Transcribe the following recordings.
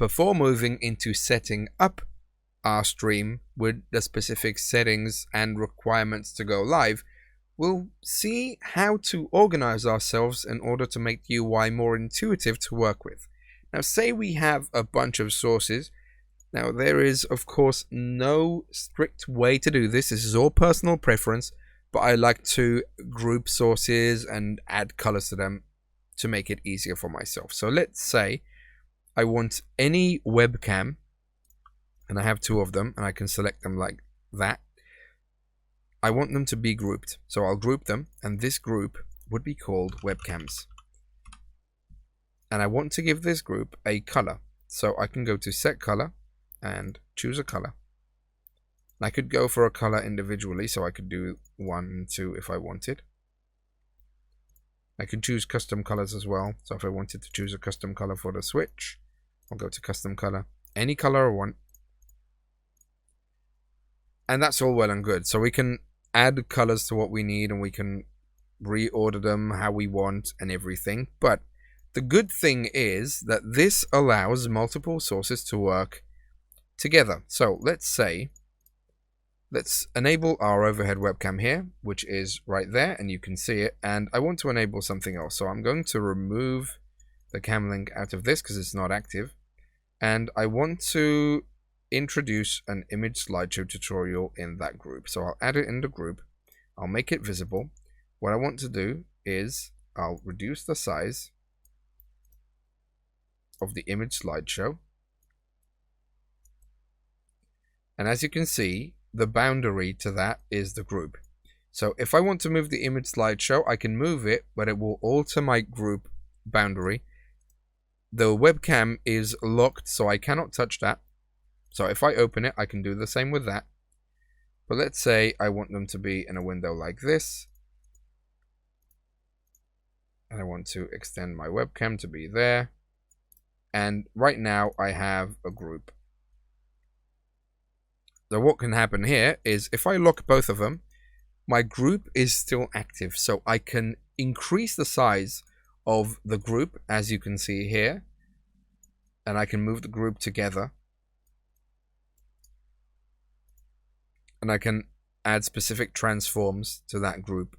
before moving into setting up our stream with the specific settings and requirements to go live, we'll see how to organize ourselves in order to make the UI more intuitive to work with. Now, say we have a bunch of sources. Now, there is, of course, no strict way to do this. This is all personal preference, but I like to group sources and add colors to them to make it easier for myself. So let's say I want any webcam, and I have 2 of them, and I can select them like that. I want them to be grouped. So I'll group them, and this group would be called webcams. And I want to give this group a color. So I can go to set color and choose a color. I could go for a color individually, so I could do 1 and 2 if I wanted. I could choose custom colors as well. So if I wanted to choose a custom color for the switch, I'll go to custom color, any color I want. And that's all well and good. So we can add colors to what we need, and we can reorder them how we want and everything. But the good thing is that this allows multiple sources to work together. So let's enable our overhead webcam here, which is right there, and you can see it. And I want to enable something else. So I'm going to remove the cam link out of this because it's not active. And I want to introduce an image slideshow tutorial in that group. So I'll add it in the group. I'll make it visible. What I want to do is I'll reduce the size of the image slideshow. And as you can see, the boundary to that is the group. So if I want to move the image slideshow, I can move it, but it will alter my group boundary. The webcam is locked, so I cannot touch that. So if I open it, I can do the same with that. But let's say I want them to be in a window like this. And I want to extend my webcam to be there. And right now I have a group. So what can happen here is if I lock both of them, my group is still active. So I can increase the size of the group, as you can see here. And I can move the group together. And I can add specific transforms to that group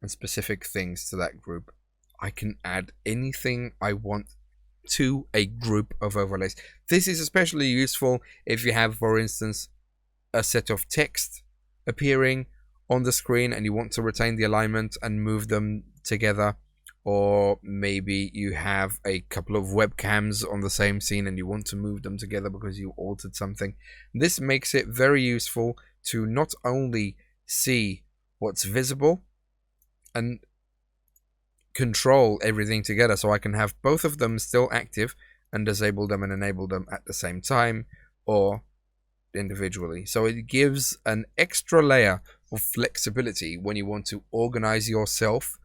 and specific things to that group. I can add anything I want to a group of overlays. This is especially useful if you have, for instance, a set of text appearing on the screen and you want to retain the alignment and move them together. Or maybe you have a couple of webcams on the same scene and you want to move them together because you altered something. This makes it very useful to not only see what's visible and control everything together, so I can have both of them still active and disable them and enable them at the same time or individually. So it gives an extra layer of flexibility when you want to organize yourself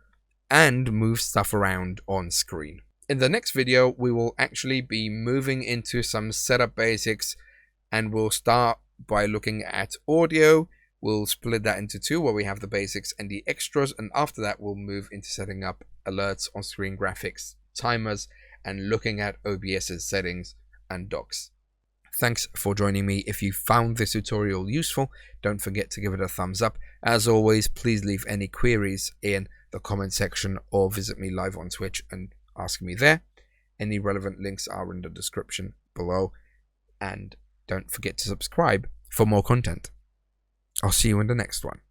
and move stuff around on screen. In the next video, we will actually be moving into some setup basics, and we'll start by looking at audio. We'll split that into 2, where we have the basics and the extras, and after that we'll move into setting up alerts, on screen graphics, timers, and looking at OBS's settings and docs. Thanks for joining me. If you found this tutorial useful, don't forget to give it a thumbs up. As always, please leave any queries in the comment section or visit me live on Twitch and ask me there. Any relevant links are in the description below, and don't forget to subscribe for more content. I'll see you in the next one.